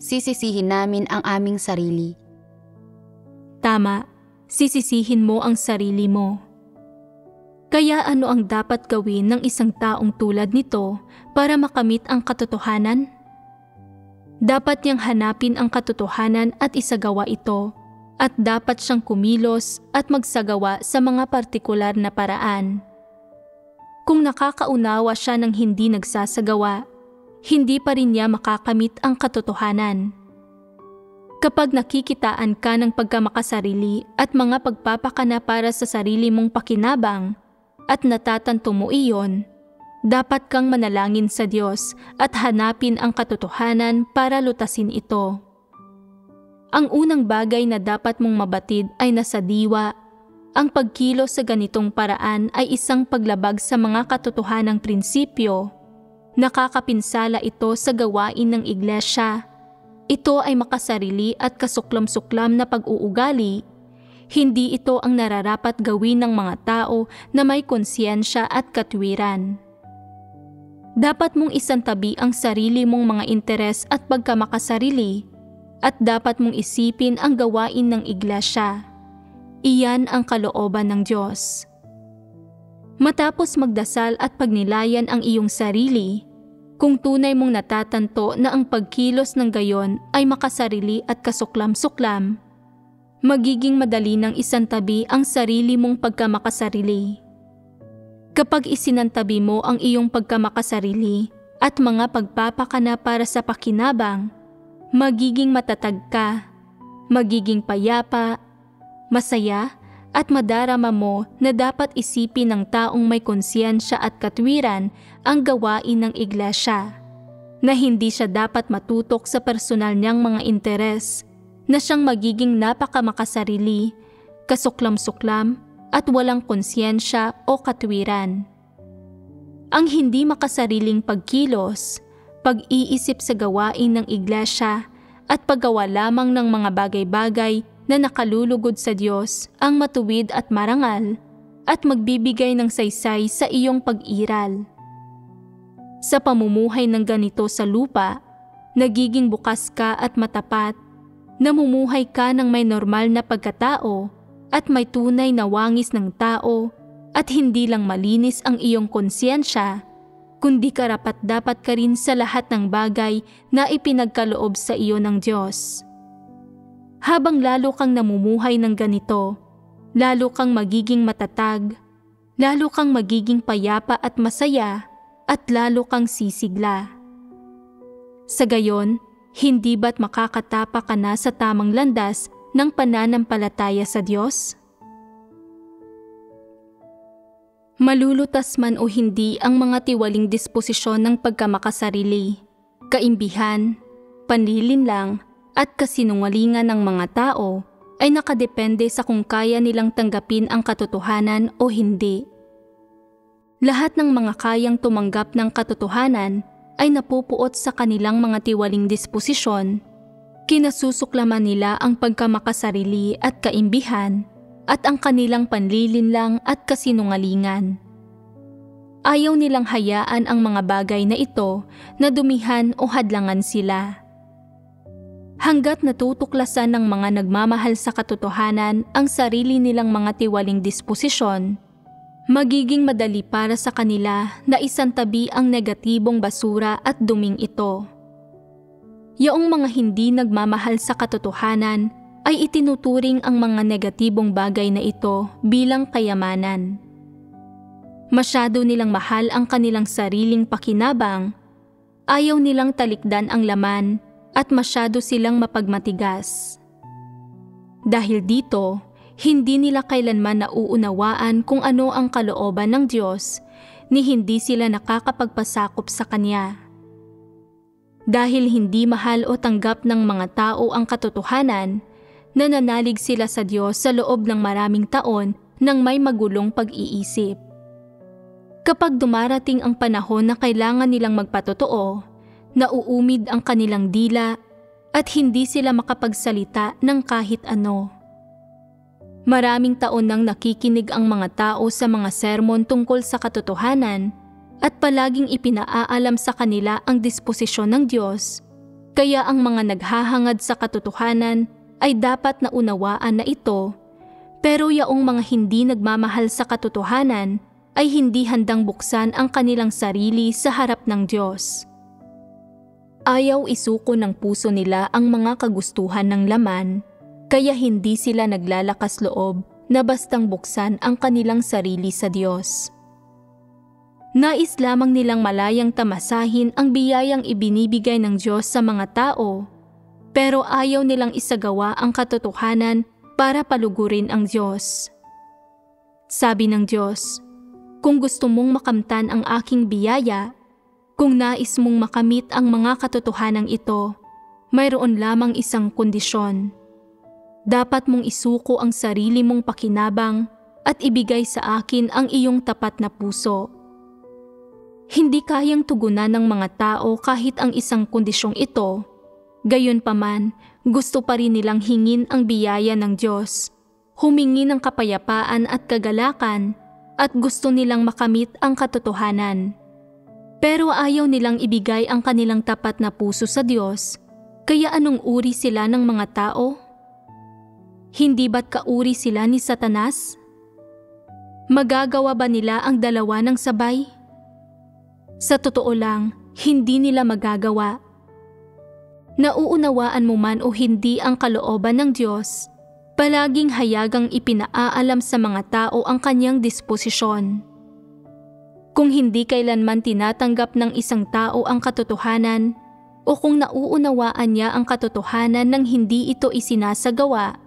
Sisisihin namin ang aming sarili. Tama, sisisihin mo ang sarili mo. Kaya ano ang dapat gawin ng isang taong tulad nito para makamit ang katotohanan? Dapat niyang hanapin ang katotohanan at isagawa ito, at dapat siyang kumilos at magsagawa sa mga partikular na paraan. Kung nakakaunawa siya ng hindi nagsasagawa, hindi pa rin niya makakamit ang katotohanan. Kapag nakikitaan ka ng pagkamakasarili at mga pagpapakana para sa sarili mong pakinabang, at natatanto mo iyon, dapat kang manalangin sa Diyos at hanapin ang katotohanan para lutasin ito. Ang unang bagay na dapat mong mabatid ay nasa diwa. Ang pagkilos sa ganitong paraan ay isang paglabag sa mga katotohanang prinsipyo. Nakakapinsala ito sa gawain ng iglesia. Ito ay makasarili at kasuklam-suklam na pag-uugali. Hindi ito ang nararapat gawin ng mga tao na may konsiyensya at katwiran. Dapat mong isantabi ang sarili mong mga interes at pagkamakasarili, at dapat mong isipin ang gawain ng iglesia. Iyan ang kalooban ng Diyos. Matapos magdasal at pagnilayan ang iyong sarili, kung tunay mong natatanto na ang pagkilos ng gayon ay makasarili at kasuklam-suklam, magiging madali ng isantabi ang sarili mong pagkamakasarili. Kapag isinantabi mo ang iyong pagkamakasarili at mga pagpapakana para sa pakinabang, magiging matatag ka, magiging payapa, masaya, at madarama mo na dapat isipin ng taong may konsiyensya at katwiran ang gawain ng iglesia, na hindi siya dapat matutok sa personal niyang mga interes, na siyang magiging napakamakasarili, kasuklam-suklam, at walang konsyensya o katwiran. Ang hindi makasariling pagkilos pag-iisip sa gawain ng iglesia at paggawa lamang ng mga bagay-bagay na nakalulugod sa Diyos ang matuwid at marangal at magbibigay ng saysay sa iyong pag-iral. Sa pamumuhay ng ganito sa lupa, nagiging bukas ka at matapat, namumuhay ka ng may normal na pagkatao at may tunay na wangis ng tao at hindi lang malinis ang iyong konsyensya, kundi karapat-dapat ka rin sa lahat ng bagay na ipinagkaloob sa iyo ng Diyos. Habang lalo kang namumuhay ng ganito, lalo kang magiging matatag, lalo kang magiging payapa at masaya, at lalo kang sisigla. Sa gayon, hindi ba't makakatapa ka na sa tamang landas ng pananampalataya sa Diyos? Malulutas man o hindi ang mga tiwaling disposisyon ng pagkamakasarili, kaimbihan, panlilinlang, at kasinungalingan ng mga tao ay nakadepende sa kung kaya nilang tanggapin ang katotohanan o hindi. Lahat ng mga kayang tumanggap ng katotohanan ay napupuot sa kanilang mga tiwaling disposisyon. Kinasusuklaman nila ang pagkamakasarili at kaimbihan at ang kanilang panlilinlang at kasinungalingan. Ayaw nilang hayaan ang mga bagay na ito na dumihan o hadlangan sila. Hanggat natutuklasan ng mga nagmamahal sa katotohanan ang sarili nilang mga tiwaling disposisyon, magiging madali para sa kanila na isantabi ang negatibong basura at duming ito. Yaong mga hindi nagmamahal sa katotohanan ay itinuturing ang mga negatibong bagay na ito bilang kayamanan. Masyado nilang mahal ang kanilang sariling pakinabang, ayaw nilang talikdan ang laman, at masyado silang mapagmatigas. Dahil dito, hindi nila kailanman nauunawaan kung ano ang kalooban ng Diyos ni hindi sila nakakapagpasakop sa Kanya. Dahil hindi mahal o tanggap ng mga tao ang katotohanan, nananalig sila sa Diyos sa loob ng maraming taon ng may magulong pag-iisip. Kapag dumarating ang panahon na kailangan nilang magpatotoo, nauumid ang kanilang dila at hindi sila makapagsalita ng kahit ano. Maraming taon nang nakikinig ang mga tao sa mga sermon tungkol sa katotohanan at palaging ipinaaalam sa kanila ang disposisyon ng Diyos, kaya ang mga naghahangad sa katotohanan ay dapat naunawaan na ito, pero yaong mga hindi nagmamahal sa katotohanan ay hindi handang buksan ang kanilang sarili sa harap ng Diyos. Ayaw isuko ng puso nila ang mga kagustuhan ng laman, kaya hindi sila naglalakas loob na bastang buksan ang kanilang sarili sa Diyos. Nais lamang nilang malayang tamasahin ang biyayang ibinibigay ng Diyos sa mga tao, pero ayaw nilang isagawa ang katotohanan para palugurin ang Diyos. Sabi ng Diyos, "Kung gusto mong makamtan ang aking biyaya, kung nais mong makamit ang mga katotohanan ito, mayroon lamang isang kondisyon. Dapat mong isuko ang sarili mong pakinabang at ibigay sa akin ang iyong tapat na puso." Hindi kayang tugunan ng mga tao kahit ang isang kondisyong ito, gayunpaman gusto pa rin nilang hingin ang biyaya ng Diyos, humingi ng kapayapaan at kagalakan, at gusto nilang makamit ang katotohanan. Pero ayaw nilang ibigay ang kanilang tapat na puso sa Diyos, kaya anong uri sila ng mga tao? Hindi ba't kauri sila ni Satanas? Magagawa ba nila ang dalawa ng sabay? Sa totoo lang, hindi nila magagawa. Nauunawaan mo man o hindi ang kalooban ng Diyos, palaging hayagang ipinaalam sa mga tao ang kanyang disposisyon. Kung hindi kailanman tinatanggap ng isang tao ang katotohanan, o kung nauunawaan niya ang katotohanan nang hindi ito isinasagawa,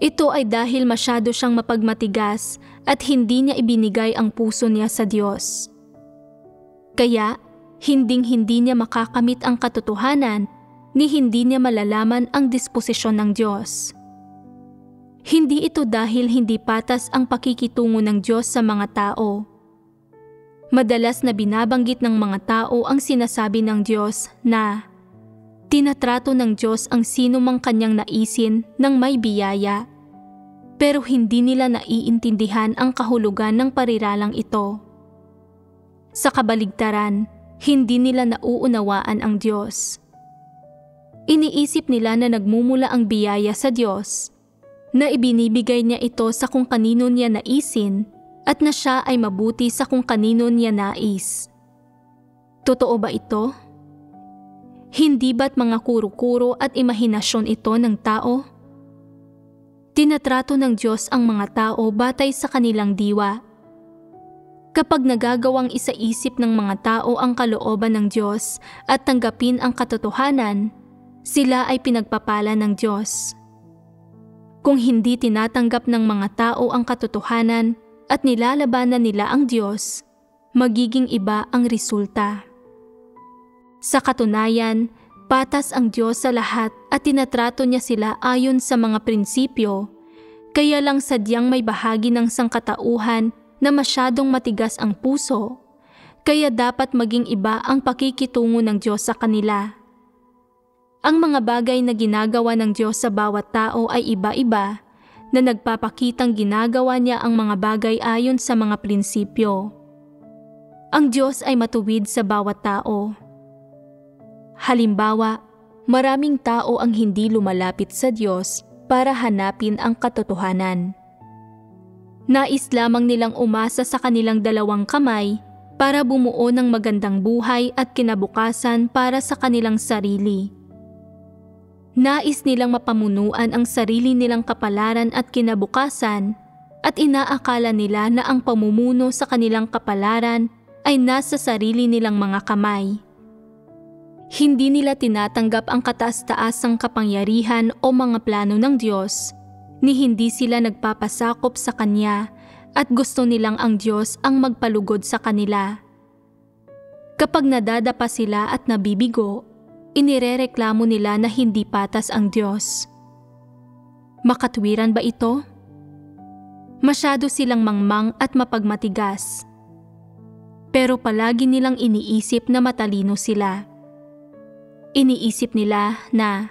ito ay dahil masyado siyang mapagmatigas at hindi niya ibinigay ang puso niya sa Diyos. Kaya, hinding-hindi niya makakamit ang katotohanan ni hindi niya malalaman ang disposisyon ng Diyos. Hindi ito dahil hindi patas ang pakikitungo ng Diyos sa mga tao. Madalas na binabanggit ng mga tao ang sinasabi ng Diyos na tinatrato ng Diyos ang sino mang kanyang naisin ng may biyaya, pero hindi nila naiintindihan ang kahulugan ng pariralang ito. Sa kabaligtaran, hindi nila nauunawaan ang Diyos. Iniisip nila na nagmumula ang biyaya sa Diyos, na ibinibigay niya ito sa kung kanino niya naisin at na siya ay mabuti sa kung kanino niya nais. Totoo ba ito? Hindi ba't mga kuro-kuro at imahinasyon ito ng tao? Tinatrato ng Diyos ang mga tao batay sa kanilang diwa. Kapag nagagawang isaisip ng mga tao ang kalooban ng Diyos at tanggapin ang katotohanan, sila ay pinagpapala ng Diyos. Kung hindi tinatanggap ng mga tao ang katotohanan at nilalabanan nila ang Diyos, magiging iba ang resulta. Sa katunayan, patas ang Diyos sa lahat at tinatrato niya sila ayon sa mga prinsipyo, kaya lang sadyang may bahagi ng sangkatauhan na masyadong matigas ang puso, kaya dapat maging iba ang pakikitungo ng Diyos sa kanila. Ang mga bagay na ginagawa ng Diyos sa bawat tao ay iba-iba, na nagpapakitang ginagawa niya ang mga bagay ayon sa mga prinsipyo. Ang Diyos ay matuwid sa bawat tao. Halimbawa, maraming tao ang hindi lumalapit sa Diyos para hanapin ang katotohanan. Nais lamang nilang umasa sa kanilang dalawang kamay para bumuo ng magandang buhay at kinabukasan para sa kanilang sarili. Nais nilang mapamunuan ang sarili nilang kapalaran at kinabukasan at inaakala nila na ang pamumuno sa kanilang kapalaran ay nasa sarili nilang mga kamay. Hindi nila tinatanggap ang kataas-taasang kapangyarihan o mga plano ng Diyos, ni hindi sila nagpapasakop sa Kanya at gusto nilang ang Diyos ang magpalugod sa kanila. Kapag nadadapa sila at nabibigo, inirereklamo nila na hindi patas ang Diyos. Makatwiran ba ito? Masyado silang mangmang at mapagmatigas. Pero palagi nilang iniisip na matalino sila. Iniisip nila na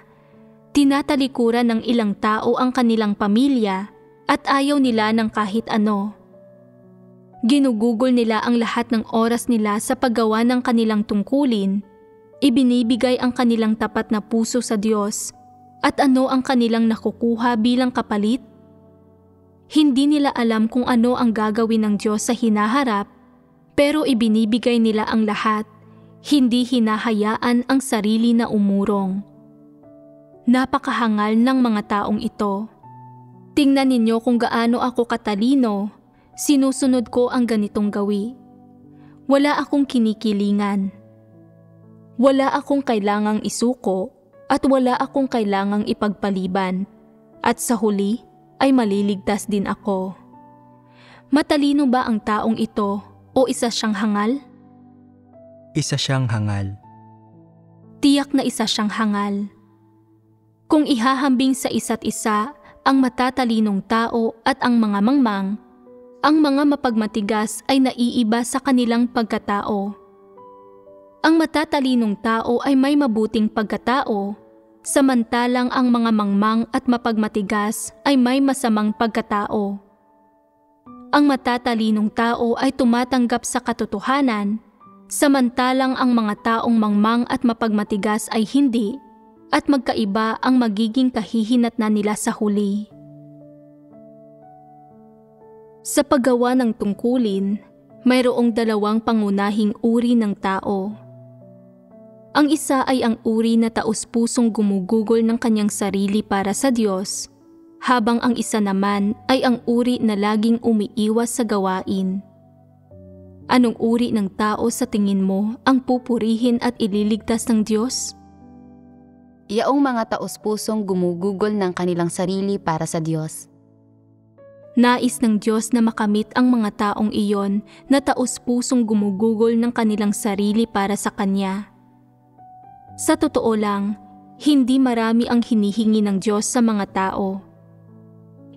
tinatalikuran ng ilang tao ang kanilang pamilya at ayaw nila ng kahit ano. Ginugugol nila ang lahat ng oras nila sa paggawa ng kanilang tungkulin. Ibinibigay ang kanilang tapat na puso sa Diyos at ano ang kanilang nakukuha bilang kapalit? Hindi nila alam kung ano ang gagawin ng Diyos sa hinaharap, pero ibinibigay nila ang lahat, hindi hinahayaan ang sarili na umurong. Napakahangal ng mga taong ito. Tingnan ninyo kung gaano ako katalino, sinusunod ko ang ganitong gawi. Wala akong kinikilingan. Wala akong kailangang isuko at wala akong kailangang ipagpaliban, at sa huli ay maliligtas din ako. Matalino ba ang taong ito o isa siyang hangal? Isa siyang hangal. Tiyak na isa siyang hangal. Kung ihahambing sa isa't isa ang matatalinong tao at ang mga mangmang, ang mga mapagmatigas ay naiiba sa kanilang pagkatao. Ang matatalinong tao ay may mabuting pagkatao, samantalang ang mga mangmang at mapagmatigas ay may masamang pagkatao. Ang matatalinong tao ay tumatanggap sa katotohanan, samantalang ang mga taong mangmang at mapagmatigas ay hindi, at magkaiba ang magiging kahihinatnan nila sa huli. Sa paggawa ng tungkulin, mayroong dalawang pangunahing uri ng tao. Ang isa ay ang uri na taus-pusong gumugugol ng kanyang sarili para sa Diyos, habang ang isa naman ay ang uri na laging umiiwas sa gawain. Anong uri ng tao sa tingin mo ang pupurihin at ililigtas ng Diyos? Yaong mga taus-pusong gumugugol ng kanilang sarili para sa Diyos. Nais ng Diyos na makamit ang mga taong iyon na taus-pusong gumugugol ng kanilang sarili para sa Kanya. Sa totoo lang, hindi marami ang hinihingi ng Diyos sa mga tao.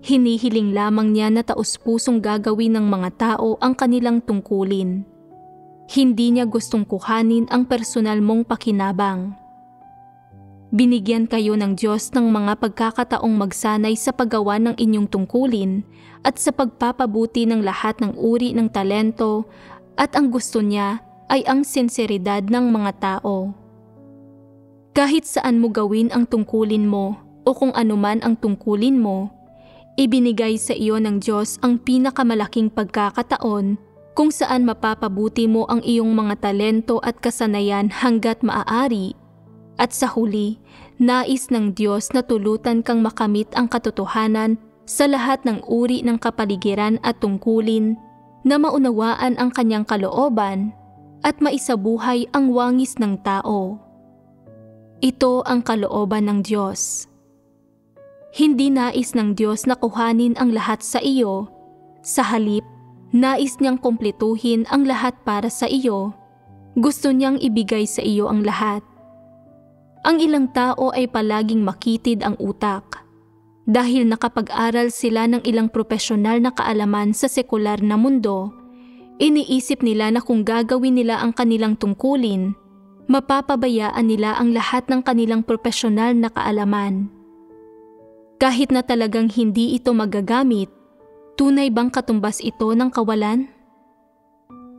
Hinihiling lamang niya na taus-pusong gagawin ng mga tao ang kanilang tungkulin. Hindi niya gustong kuhanin ang personal mong pakinabang. Binigyan kayo ng Diyos ng mga pagkakataong magsanay sa paggawa ng inyong tungkulin at sa pagpapabuti ng lahat ng uri ng talento, at ang gusto niya ay ang sinseridad ng mga tao. Kahit saan mo gawin ang tungkulin mo o kung anuman ang tungkulin mo, ibinigay sa iyo ng Diyos ang pinakamalaking pagkakataon kung saan mapapabuti mo ang iyong mga talento at kasanayan hanggat maaari. At sa huli, nais ng Diyos na tulutan kang makamit ang katotohanan sa lahat ng uri ng kapaligiran at tungkulin, na maunawaan ang kanyang kalooban at maisabuhay ang wangis ng tao. Ito ang kalooban ng Diyos. Hindi nais ng Diyos na kuhanin ang lahat sa iyo. Sa halip, nais niyang kumpletuhin ang lahat para sa iyo. Gusto niyang ibigay sa iyo ang lahat. Ang ilang tao ay palaging makitid ang utak dahil nakapag-aral sila ng ilang profesional na kaalaman sa sekular na mundo. Iniisip nila na kung gagawin nila ang kanilang tungkulin, mapapabayaan nila ang lahat ng kanilang profesional na kaalaman. Kahit na talagang hindi ito magagamit, tunay bang katumbas ito ng kawalan?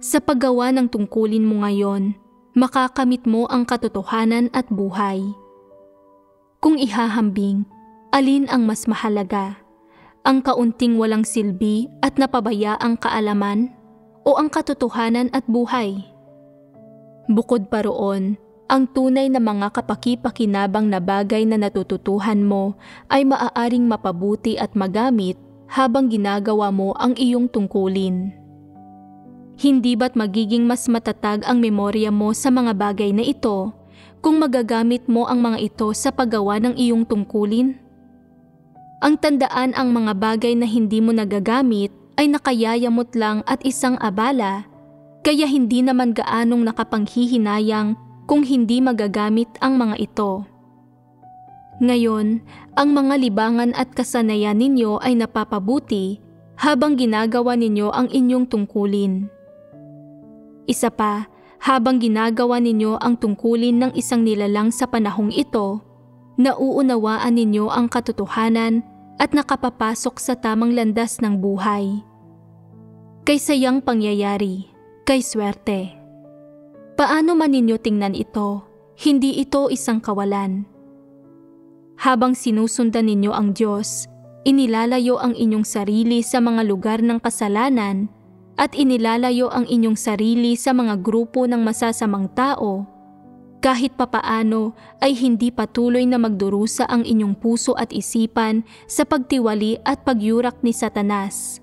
Sa paggawa ng tungkulin mo ngayon, makakamit mo ang katotohanan at buhay. Kung ihahambing, alin ang mas mahalaga? Ang kaunting walang silbi at napabayaang kaalaman o ang katotohanan at buhay? Bukod pa roon, ang tunay na mga kapaki-pakinabang na bagay na natututuhan mo ay maaaring mapabuti at magamit habang ginagawa mo ang iyong tungkulin. Hindi ba't magiging mas matatag ang memorya mo sa mga bagay na ito kung magagamit mo ang mga ito sa paggawa ng iyong tungkulin? Ang tandaan, ang mga bagay na hindi mo nagagamit ay nakayayamot lang at isang abala, kaya hindi naman gaanong nakapanghihinayang kung hindi magagamit ang mga ito. Ngayon, ang mga libangan at kasanayan ninyo ay napapabuti habang ginagawa ninyo ang inyong tungkulin. Isa pa, habang ginagawa ninyo ang tungkulin ng isang nilalang sa panahong ito, nauunawaan ninyo ang katotohanan at nakapapasok sa tamang landas ng buhay. Kay sayang pangyayari, kay swerte. Paano man ninyo tingnan ito, hindi ito isang kawalan. Habang sinusundan ninyo ang Diyos, inilalayo ang inyong sarili sa mga lugar ng kasalanan at inilalayo ang inyong sarili sa mga grupo ng masasamang tao, kahit papaano ay hindi patuloy na magdurusa ang inyong puso at isipan sa pagtiwali at pagyurak ni Satanas.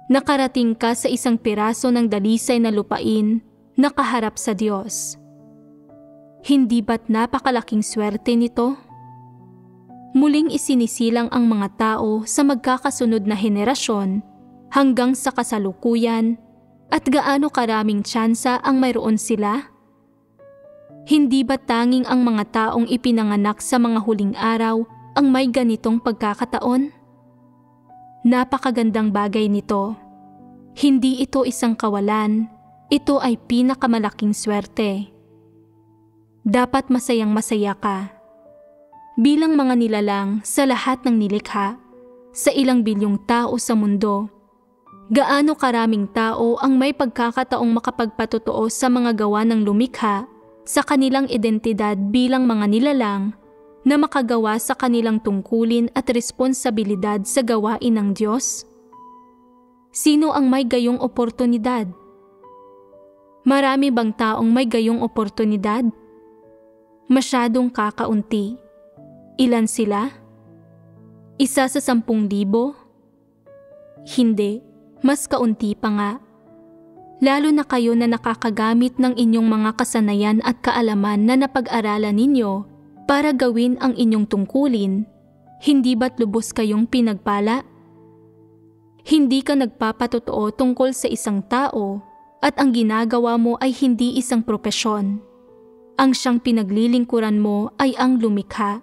Nakarating ka sa isang piraso ng dalisay na lupain, nakaharap sa Diyos. Hindi ba't napakalaking swerte nito? Muling isinisilang ang mga tao sa magkakasunod na henerasyon hanggang sa kasalukuyan, at gaano karaming tsansa ang mayroon sila? Hindi ba tanging ang mga taong ipinanganak sa mga huling araw ang may ganitong pagkakataon? Napakagandang bagay nito. Hindi ito isang kawalan, ito ay pinakamalaking swerte. Dapat masayang masaya ka. Bilang mga nilalang sa lahat ng nilikha, sa ilang bilyong tao sa mundo, gaano karaming tao ang may pagkakataong makapagpatotoo sa mga gawa ng lumikha sa kanilang identidad bilang mga nilalang na makagawa sa kanilang tungkulin at responsibilidad sa gawain ng Diyos? Sino ang may gayong oportunidad? Marami bang taong may gayong oportunidad? Masyadong kakaunti. Ilan sila? 1 sa 10,000? Hindi. Mas kaunti pa nga. Lalo na kayo na nakakagamit ng inyong mga kasanayan at kaalaman na napag-aralan ninyo para gawin ang inyong tungkulin, hindi ba't lubos kayong pinagpala? Hindi ka nagpapatotoo tungkol sa isang tao at ang ginagawa mo ay hindi isang propesyon. Ang siyang pinaglilingkuran mo ay ang lumikha.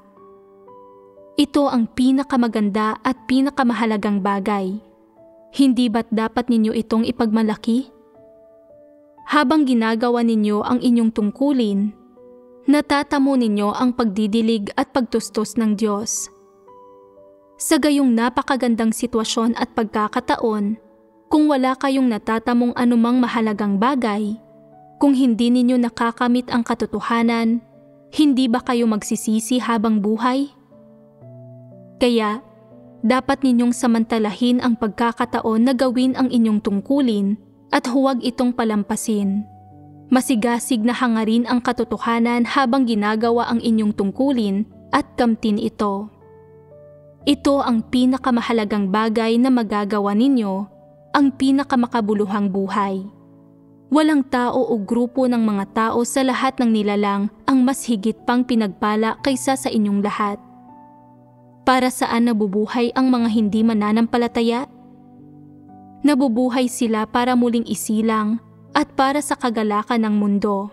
Ito ang pinakamaganda at pinakamahalagang bagay. Hindi ba't dapat ninyo itong ipagmalaki? habang ginagawa ninyo ang inyong tungkulin, natatamo ninyo ang pagdidilig at pagtustos ng Diyos. Sa gayong napakagandang sitwasyon at pagkakataon, kung wala kayong natatamong anumang mahalagang bagay, kung hindi ninyo nakakamit ang katotohanan, hindi ba kayo magsisisi habang buhay? Kaya, dapat ninyong samantalahin ang pagkakataon na gawin ang inyong tungkulin at huwag itong palampasin. Masigasig na hangarin ang katotohanan habang ginagawa ang inyong tungkulin at kamtin ito. Ito ang pinakamahalagang bagay na magagawa ninyo, ang pinakamakabuluhang buhay. Walang tao o grupo ng mga tao sa lahat ng nilalang ang mas higit pang pinagpala kaysa sa inyong lahat. Para saan nabubuhay ang mga hindi mananampalataya? Nabubuhay sila para muling isilang at para sa kagalakan ng mundo.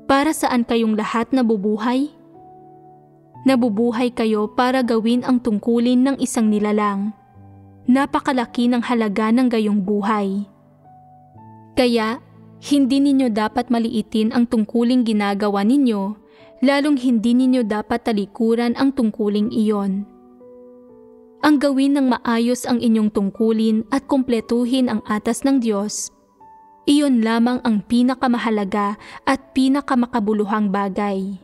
Para saan kayong lahat nabubuhay? Nabubuhay kayo para gawin ang tungkulin ng isang nilalang. Napakalaki ng halaga ng gayong buhay. Kaya, hindi ninyo dapat maliitin ang tungkuling ginagawa ninyo, lalong hindi ninyo dapat talikuran ang tungkuling iyon. Ang gawin ng maayos ang inyong tungkulin at kumpletuhin ang atas ng Diyos, iyon lamang ang pinakamahalaga at pinakamakabuluhang bagay.